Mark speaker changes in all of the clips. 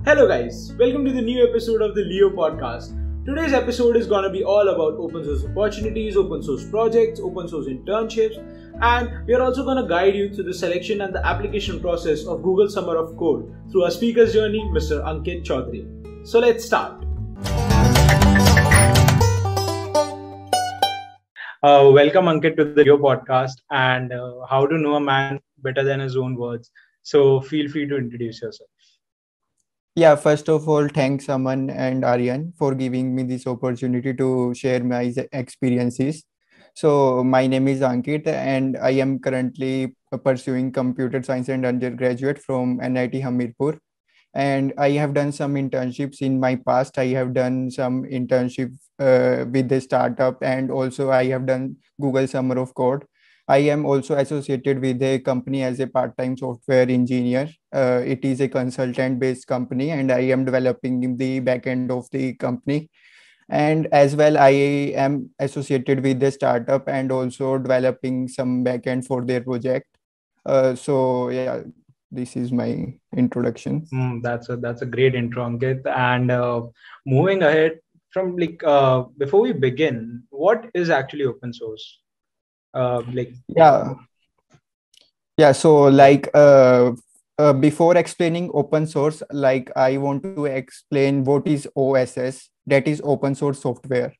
Speaker 1: Hello guys, welcome to the new episode of the Leo podcast. Today's episode is going to be all about open source opportunities, open source projects, open source internships, and we are also going to guide you through the selection and the application process of Google Summer of Code through our speaker's journey, Mr. Ankit Choudhary. So let's start. Welcome Ankit to the Leo podcast and how to know a man better than his own words. So feel free to introduce yourself.
Speaker 2: Yeah, first of all, thanks Aman and Aryan for giving me this opportunity to share my experiences. So my name is Ankit and I am currently pursuing computer science and undergraduate from NIT Hamirpur. And I have done some internships in my past. I have done some internship with the startup, and also I have done Google Summer of Code. I am also associated with a company as a part-time software engineer. It is a consultant-based company, and I am developing in the back end of the company. And as well, I am associated with the startup and also developing some backend for their project. So yeah, this is my introduction.
Speaker 1: That's a great intro, Ankit. And moving ahead from before we begin, what is actually open source?
Speaker 2: Yeah. So before explaining open source, I want to explain what is OSS, that is open source software.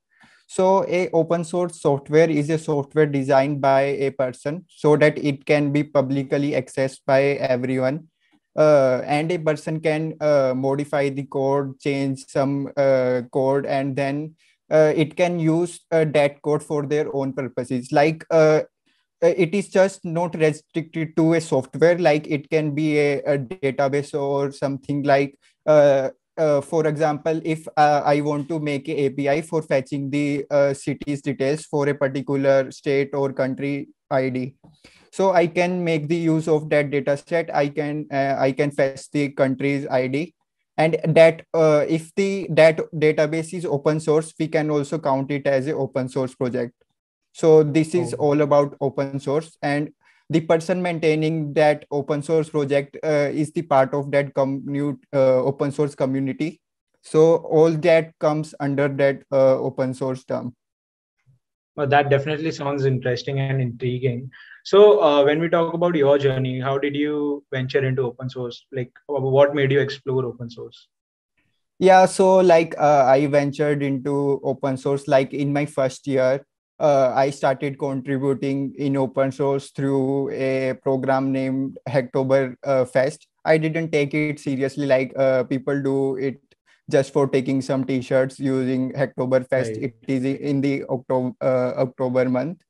Speaker 2: So a open source software is a software designed by a person so that it can be publicly accessed by everyone. And a person can modify the code, change some code, and then it can use that code for their own purposes. It is just not restricted to a software, like it can be a database or something like for example, if I want to make a API for fetching the city's details for a particular state or country ID, so I can make the use of that data set. I can fetch the country's ID, and that if that database is open source, we can also count it as an open source project. So this is all about open source, and the person maintaining that open source project is the part of that open source community. So all that comes under that open source term.
Speaker 1: Well, that definitely sounds interesting and intriguing. So when we talk about your journey, how did you venture into open source? What made you explore open source?
Speaker 2: Yeah, so I ventured into open source like in my first year. I started contributing in open source through a program named Hacktober Fest. I didn't take it seriously like people do it just for taking some t-shirts using Hacktober Fest.
Speaker 1: Right.
Speaker 2: It is in the October month.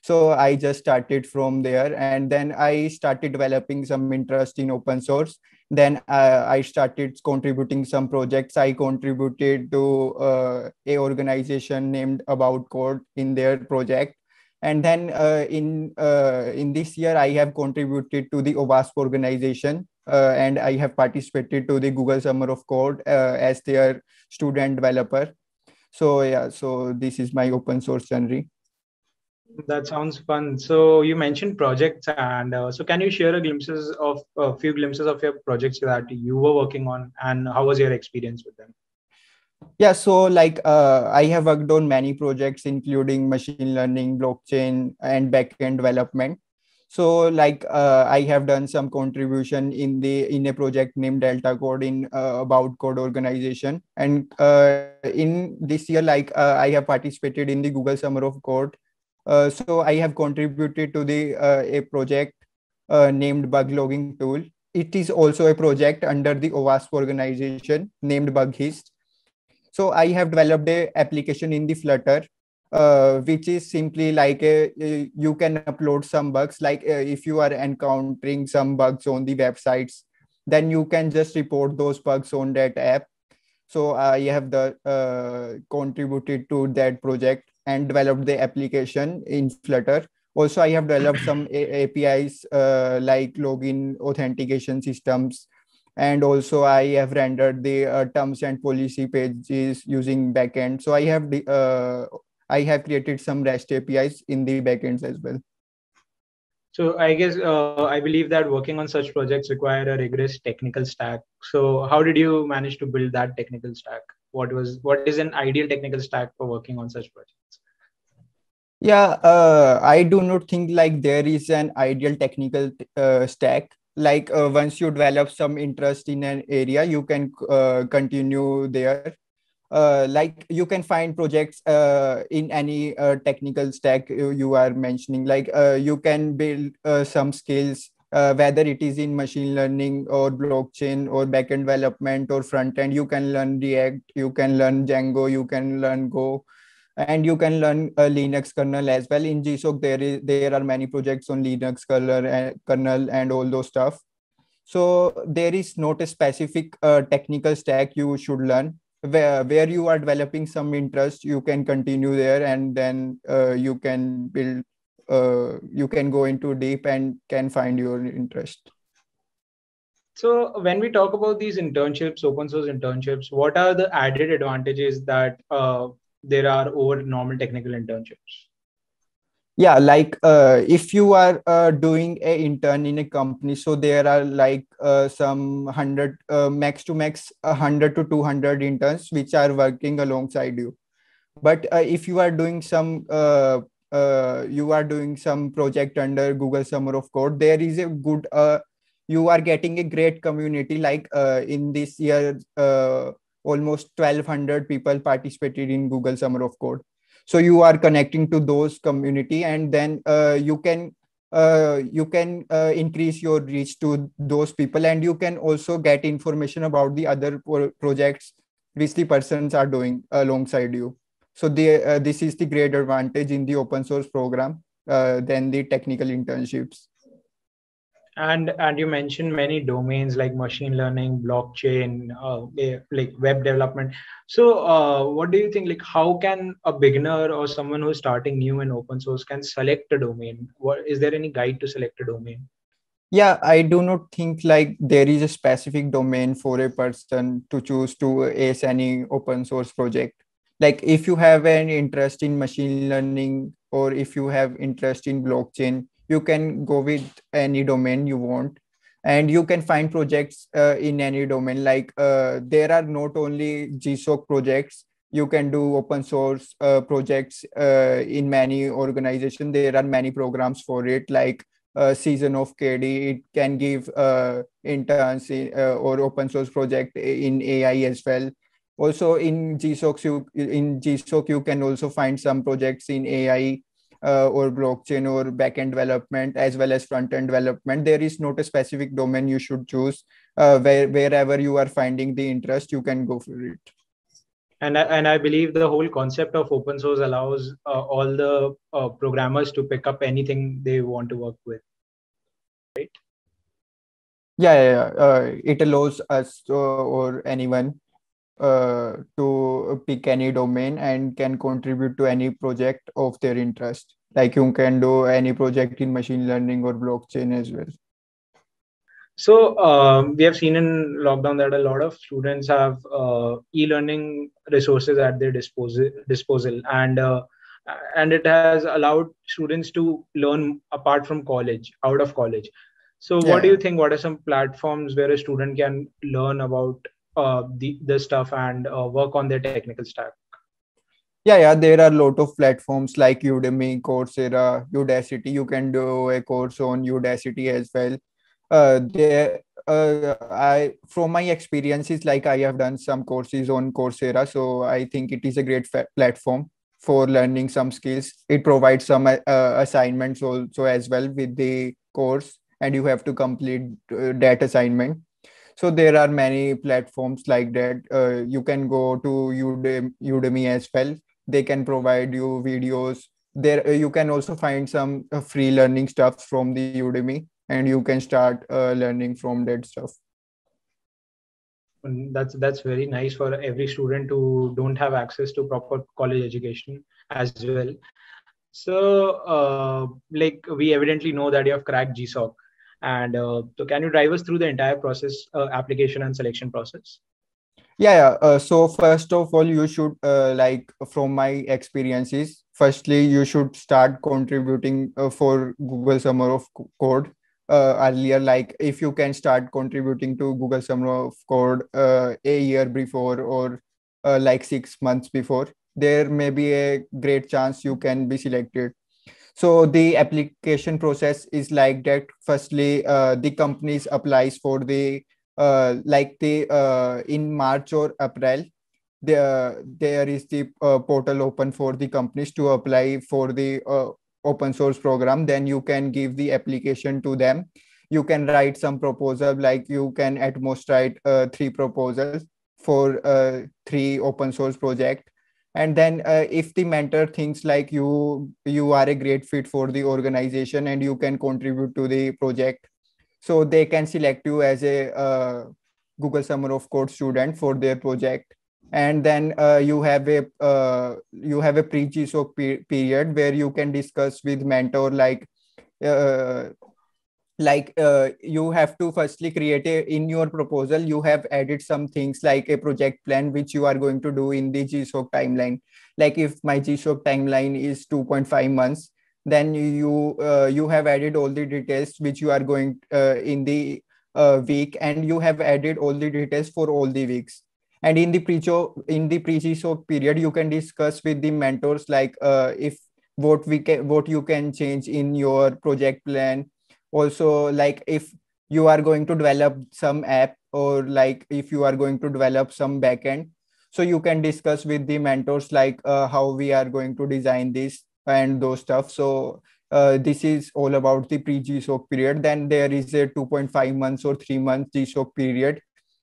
Speaker 2: So I just started from there, and then I started developing some interest in open source. Then I started contributing some projects. I contributed to a organization named About Code in their project. And then in this year, I have contributed to the OWASP organization, and I have participated to the Google Summer of Code as their student developer. So yeah, so this is my open source journey.
Speaker 1: That sounds fun. So you mentioned projects, and so can you share a few glimpses of your projects that you were working on, and how was your experience with them?
Speaker 2: Yeah, so I have worked on many projects, including machine learning, blockchain, and backend development. So I have done some contribution in a project named Delta Code in About Code organization, and in this year, I have participated in the Google Summer of Code. So I have contributed to the a project named Bug Logging Tool. It is also a project under the OWASP organization named BugHist. So I have developed a application in the Flutter, which is simply you can upload some bugs. If you are encountering some bugs on the websites, then you can just report those bugs on that app. So I have contributed to that project and developed the application in Flutter. Also, I have developed some APIs like login authentication systems, and also I have rendered the terms and policy pages using backend. So I have created some REST APIs in the backends as well.
Speaker 1: So I guess I believe that working on such projects require a rigorous technical stack. So how did you manage to build that technical stack? What is an ideal technical stack for working on such projects?
Speaker 2: Yeah, I do not think like there is an ideal technical stack. Like once you develop some interest in an area, you can continue there. Like you can find projects in any technical stack you are mentioning. Like you can build some skills, whether it is in machine learning or blockchain or backend development or front end. You can learn React, you can learn Django, you can learn Go, and you can learn Linux kernel as well. In GSOC, there are many projects on Linux kernel and all those stuff. So there is not a specific technical stack you should learn. Where you are developing some interest, you can continue there, and then you can build. You can go into deep and can find your interest.
Speaker 1: So when we talk about these internships, open source internships, what are the added advantages that there are over normal technical internships?
Speaker 2: Yeah, like if you are doing a intern in a company, so there are like some 100 max to max 100 to 200 interns which are working alongside you. But if you are doing some project under Google Summer of Code, there is a good you are getting a great community. Like in this year almost 1200 people participated in Google Summer of Code. So you are connecting to those community, and then you can increase your reach to those people, and you can also get information about the other projects which the persons are doing alongside you. So this is the great advantage in the open source program than the technical internships.
Speaker 1: And you mentioned many domains like machine learning, blockchain, like web development. So what do you think? Like, how can a beginner or someone who's starting new in open source can select a domain? What is there any guide to select a domain?
Speaker 2: Yeah, I do not think like there is a specific domain for a person to choose to ace any open source project. Like if you have an interest in machine learning or if you have interest in blockchain, you can go with any domain you want, and you can find projects in any domain. Like there are not only GSOC projects, you can do open source projects in many organizations. There are many programs for it, like season of KD. It can give interns or open source project in AI as well. Also in GSOC you can also find some projects in AI or blockchain or backend development as well as front end development. There is not a specific domain you should choose. Wherever you are finding the interest, you can go for it.
Speaker 1: And I believe the whole concept of open source allows all the programmers to pick up anything they want to work with, right?
Speaker 2: Yeah. It allows us or anyone to pick any domain and can contribute to any project of their interest. Like you can do any project in machine learning or blockchain as well.
Speaker 1: So we have seen in lockdown that a lot of students have e-learning resources at their disposal, and it has allowed students to learn apart from college, out of college. So what do
Speaker 2: Yeah.
Speaker 1: you think? What are some platforms where a student can learn about the stuff and work on their technical stack?
Speaker 2: Yeah, there are a lot of platforms like Udemy, Coursera, Udacity. You can do a course on Udacity as well. There, I from my experiences, like I have done some courses on Coursera, so I think it is a great platform for learning some skills. It provides some assignments also as well with the course, and you have to complete that assignment. So there are many platforms like that. You can go to Udemy as well. They can provide you videos there. You can also find some free learning stuff from the Udemy, and you can start learning from that stuff.
Speaker 1: That's very nice for every student who don't have access to proper college education as well. So like we evidently know that you have cracked GSOC, and so can you drive us through the entire process, application and selection process?
Speaker 2: So first of all, you should like from my experiences, firstly, you should start contributing for Google Summer of Code earlier. Like if you can start contributing to Google Summer of Code a year before or like 6 months before, there may be a great chance you can be selected. So the application process is like that. Firstly, the companies applies for the like the in March or April, there is the portal open for the companies to apply for the open source program. Then you can give the application to them. You can write some proposal, like you can at most write three proposals for three open source project. And then if the mentor thinks like you are a great fit for the organization and you can contribute to the project, so they can select you as a Google Summer of Code student for their project. And then you have a pre GSOC period where you can discuss with mentor, uh, you have to firstly create a, in your proposal you have added some things like a project plan which you are going to do in the GSOC timeline. Like if my GSOC timeline is 2.5 months, then you have added all the details which you are going in the week, and you have added all the details for all the weeks. And in the pre GSOC period, you can discuss with the mentors like if what you can change in your project plan. Also, like if you are going to develop some app, or like if you are going to develop some backend, so you can discuss with the mentors like how we are going to design this and those stuff. So this is all about the pre GSOC period. Then there is a 2.5 months or 3 months GSOC period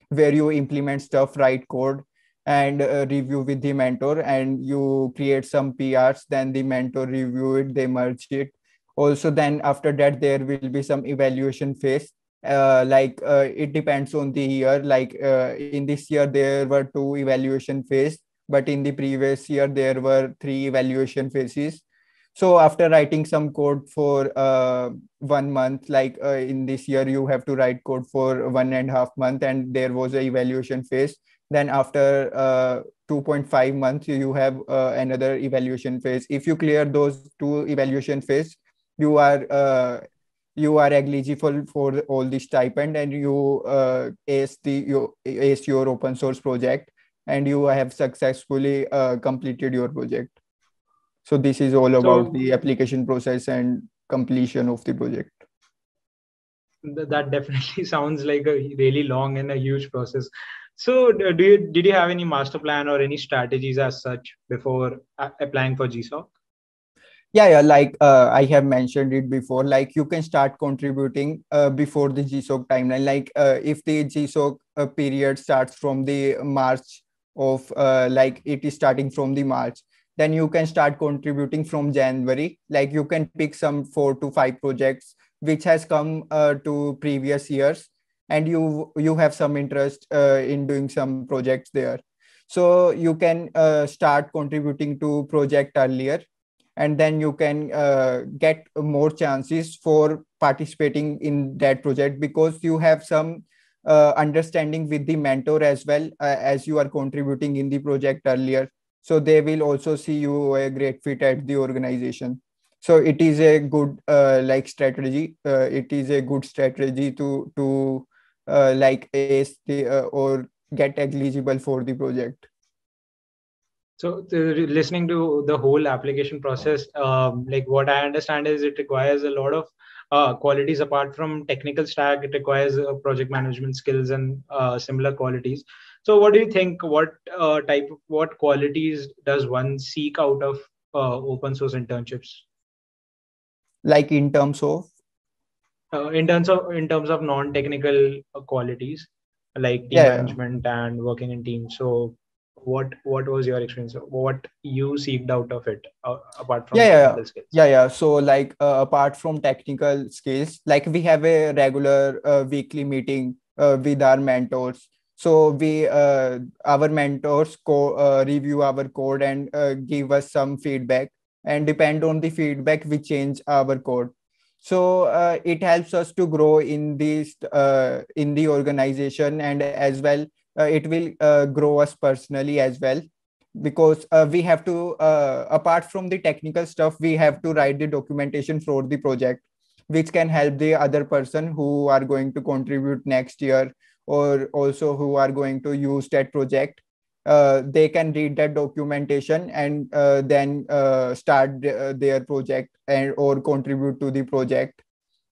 Speaker 2: where you implement stuff, write code, and review with the mentor, and you create some PRs. Then the mentor review it, they merge it. Also, then after that there will be some evaluation phase. It depends on the year. In this year there were two evaluation phase, but in the previous year there were three evaluation phases. So after writing some code for 1 month, in this year you have to write code for 1.5 months, and there was a evaluation phase. Then after 2.5 months you have another evaluation phase. If you clear those two evaluation phase, you are you are eligible for all the stipend, and you ace your open source project, and you have successfully completed your project. So this is all about
Speaker 1: So
Speaker 2: the application process and completion of the project.
Speaker 1: that definitely sounds like a really long and a huge process. So did you have any master plan or any strategies as such before applying for GSOC?
Speaker 2: I have mentioned it before, like you can start contributing before the GSOC timeline. If the GSOC period starts from the March of like it is starting from the March, then you can start contributing from January. Like you can pick some 4 to 5 projects which has come to previous years, and you have some interest in doing some projects there. So you can start contributing to project earlier, and then you can get more chances for participating in that project, because you have some understanding with the mentor as well, as you are contributing in the project earlier. So they will also see you a great fit at the organization. So it is a good strategy. It is a good strategy to like ace the or get eligible for the project.
Speaker 1: So listening to the whole application process, like what I understand is it requires a lot of qualities apart from technical stack. It requires project management skills and similar qualities. So what do you think? What qualities does one seek out of open source internships?
Speaker 2: Like in terms of
Speaker 1: In terms of non-technical qualities like team
Speaker 2: yeah
Speaker 1: management and working in teams. So what was your experience? What you seeked out of it apart from
Speaker 2: yeah yeah
Speaker 1: technical skills?
Speaker 2: So apart from technical skills, like we have a regular weekly meeting with our mentors. So we our mentors review our code and give us some feedback, and depend on the feedback we change our code. So it helps us to grow in this in the organization, and as well it will grow us personally as well, because we have to, apart from the technical stuff, we have to write the documentation for the project, which can help the other person who are going to contribute next year, or also who are going to use that project. They can read that documentation and then start their project and or contribute to the project.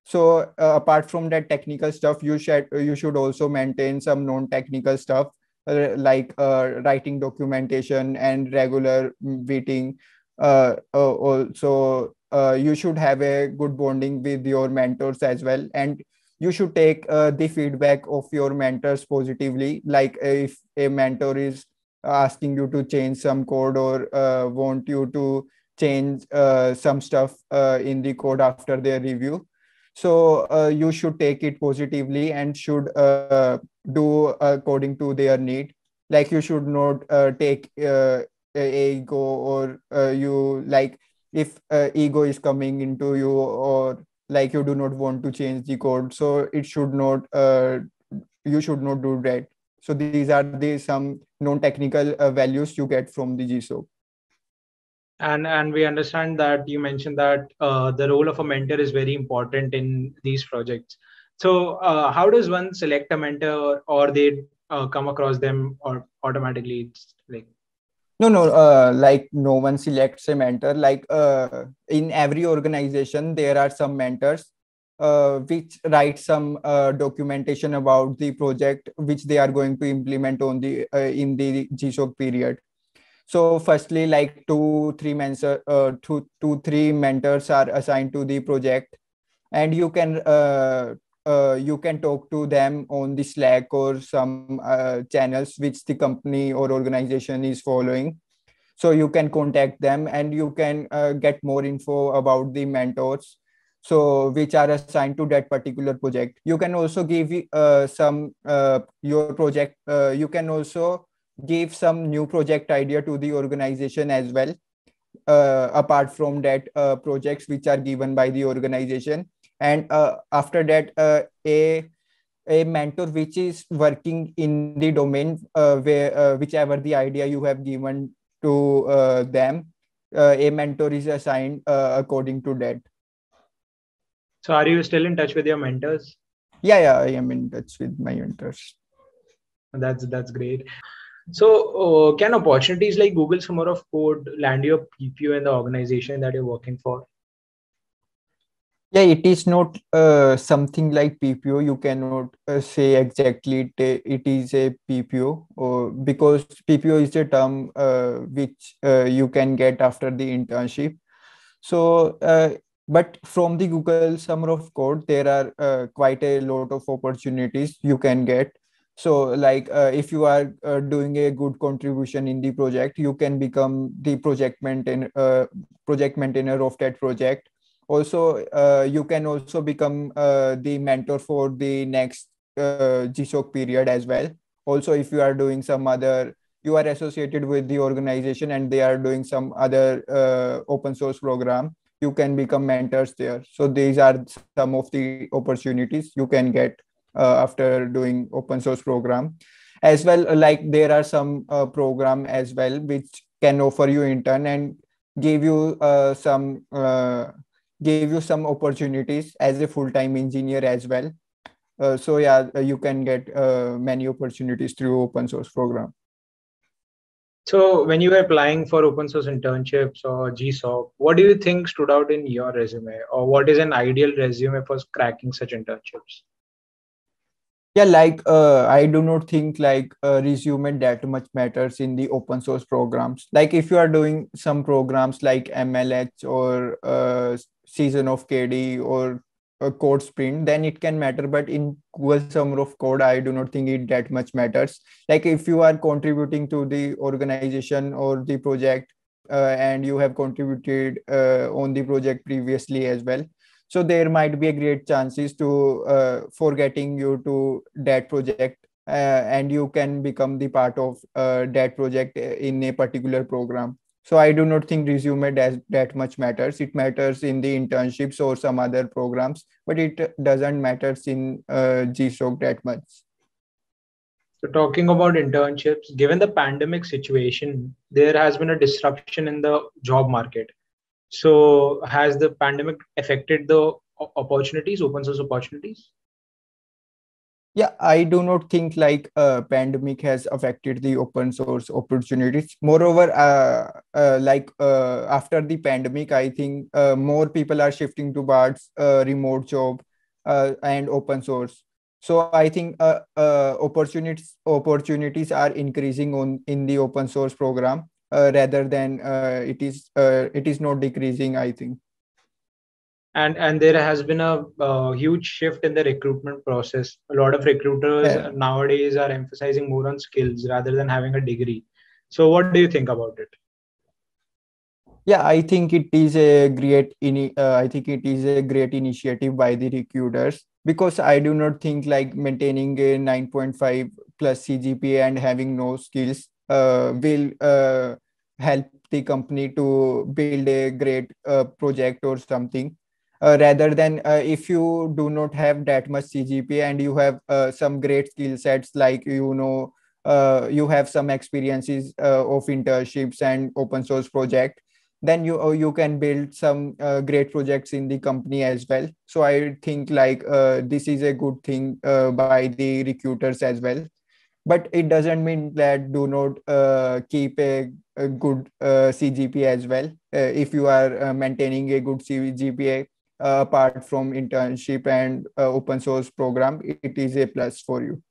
Speaker 2: So apart from that technical stuff, you should also maintain some non-technical stuff, like writing documentation and regular meeting. Also, you should have a good bonding with your mentors as well, and you should take the feedback of your mentors positively. Like if a mentor is asking you to change some code, or want you to change some stuff in the code after their review, so you should take it positively and should do according to their need. Like you should not take ego, or you like, if ego is coming into you, or like you do not want to change the code, so it should not, you should not do that. So these are the some non-technical values you get from the GSOC.
Speaker 1: And we understand that you mentioned that the role of a mentor is very important in these projects. So how does one select a mentor, or they come across them or automatically? It's like,
Speaker 2: No, like no one selects a mentor. Like in every organization, there are some mentors which write some documentation about the project which they are going to implement on the in the GSOC period. So firstly, like two, three mentors are assigned to the project, and you can talk to them on the Slack or some channels which the company or organization is following. So you can contact them and you can get more info about the mentors, so which are assigned to that particular project. You can also give some your project, you can also give some new project idea to the organization as well, apart from that projects which are given by the organization. And after that, a mentor which is working in the domain where whichever the idea you have given to them, a mentor is assigned according to that.
Speaker 1: so are you still in touch with your mentors?
Speaker 2: Yeah, I am in touch with my mentors.
Speaker 1: That's great. So can opportunities like Google Summer of Code land you a PPO in the organization that you're working for?
Speaker 2: Yeah, it is not something like PPO. You cannot say exactly it is a PPO, or because PPO is a term which you can get after the internship. So, but from the Google Summer of Code, there are quite a lot of opportunities you can get. So, like if you are doing a good contribution in the project, you can become the project maintainer of that project. Also, you can also become the mentor for the next GSOC period as well. Also, if you are doing some other, you are associated with the organization and they are doing some other open source program, you can become mentors there. So these are some of the opportunities you can get after doing open source program as well. Like there are some program as well which can offer you intern and give you some opportunities as a full-time engineer as well. So yeah, you can get many opportunities through open source program.
Speaker 1: So when you were applying for open source internships or GSOC, what do you think stood out in your resume, or what is an ideal resume for cracking such internships?
Speaker 2: Yeah, like I do not think like resume that much matters in the open source programs. Like if you are doing some programs like MLH or season of KD or a code sprint, then it can matter. But in Google Summer of Code, I do not think it that much matters. Like if you are contributing to the organization or the project, and you have contributed on the project previously as well, so there might be a great chances to for getting you to that project, and you can become the part of that project in a particular program. So I do not think resume that much matters. It matters in the internships or some other programs, but it doesn't matters in GSOC that much.
Speaker 1: So, talking about internships, given the pandemic situation, there has been a disruption in the job market. So, has the pandemic affected the opportunities, open source opportunities?
Speaker 2: Yeah, I do not think like pandemic has affected the open source opportunities. Moreover, after the pandemic, I think more people are shifting towards remote job and open source. So I think opportunities are increasing on in the open source program rather than it is not decreasing, I think.
Speaker 1: And there has been a huge shift in the recruitment process. A lot of recruiters
Speaker 2: Yeah.
Speaker 1: nowadays are emphasizing more on skills rather than having a degree. So, what do you think about it?
Speaker 2: Yeah, I think it is a I think it is a great initiative by the recruiters, because I do not think like maintaining a 9.5 plus CGPA and having no skills will help the company to build a great project or something. Rather than if you do not have that much CGPA and you have some great skill sets, like you have some experiences of internships and open source project, then you can build some great projects in the company as well. So I think like this is a good thing by the recruiters as well, but it doesn't mean that do not keep a good CGPA as well. If you are maintaining a good CGPA apart from internship and open source program, it is a plus for you.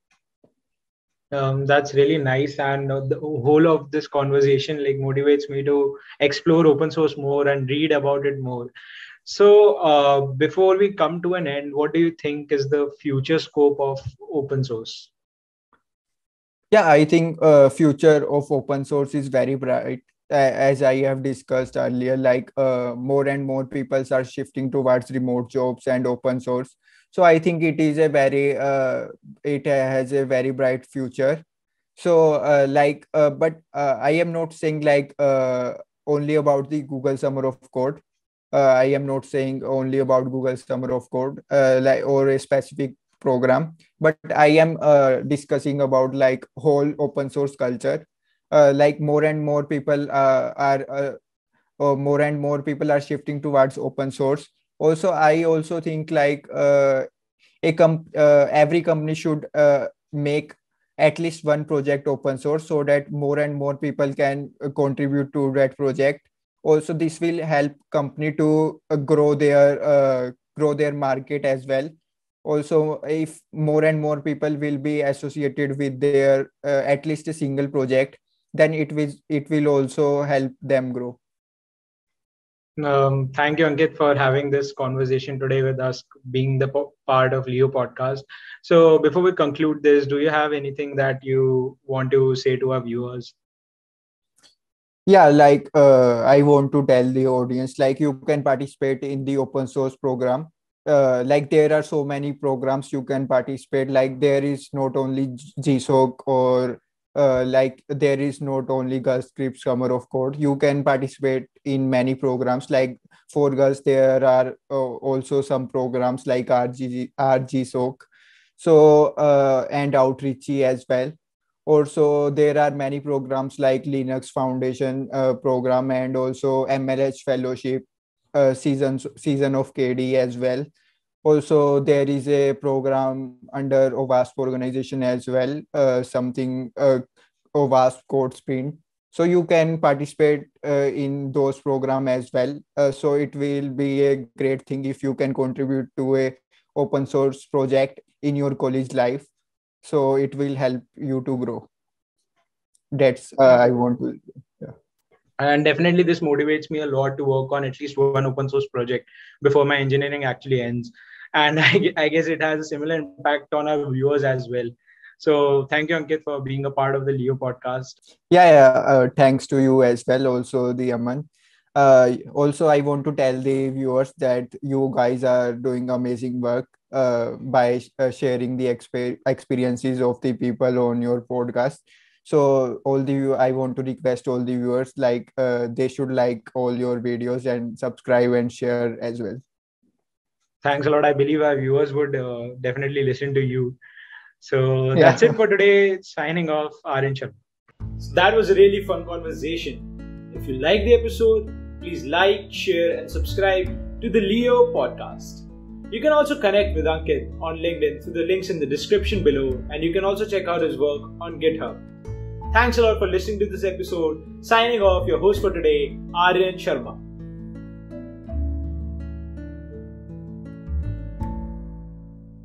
Speaker 1: That's really nice, and the whole of this conversation like motivates me to explore open source more and read about it more. So, before we come to an end, what do you think is the future scope of open source?
Speaker 2: Yeah, I think future of open source is very bright. As I have discussed earlier, like more and more people are shifting towards remote jobs and open source. So I think it has a very bright future. So I am not saying like only about the Google Summer of Code. I am not saying only about Google Summer of Code, like or a specific program, but I am discussing about like whole open source culture. Like more and more people are shifting towards open source. Also, I also think like every company should make at least one project open source, so that more and more people can contribute to that project. Also, this will help company to grow their market as well. Also, if more and more people will be associated with their at least a single project, then it will also help them grow.
Speaker 1: Thank you, Ankit, for having this conversation today with us, being the part of Leo podcast. So, before we conclude this, do you have anything that you want to say to our viewers?
Speaker 2: Yeah, like I want to tell the audience, like you can participate in the open source program. Like there are so many programs you can participate. Like there is not only GSOC, or like there is not only Girls Scripts Summer of Code. You can participate in many programs. Like for girls, there are also some programs like RGSOC. So and Outreachy as well. Also, there are many programs like Linux Foundation program, and also MLH Fellowship, season of KD as well. Also, there is a program under OWASP organization as well, something OWASP Code Sprint. So you can participate in those program as well. So it will be a great thing if you can contribute to a open source project in your college life. So it will help you to grow. That's I want to. Yeah.
Speaker 1: And definitely, this motivates me a lot to work on at least one open source project before my engineering actually ends. And I guess it has a similar impact on our viewers as well. So, thank you, Ankit, for being a part of the Leo podcast.
Speaker 2: Yeah. Thanks to you as well. Also, the Aman. Also, I want to tell the viewers that you guys are doing amazing work by sharing the experiences of the people on your podcast. So I want to request all the viewers, like they should like all your videos and subscribe and share as well.
Speaker 1: Thanks a lot. I believe our viewers would definitely listen to you.
Speaker 3: So that's it for today. Signing off, Aryan Sharma.
Speaker 1: So that was a really fun conversation. If you like the episode, please like, share, and subscribe to the Leo podcast. You can also connect with Ankit on LinkedIn through the links in the description below, and you can also check out his work on GitHub. Thanks a lot for listening to this episode. Signing off, your host for today, Aryan Sharma.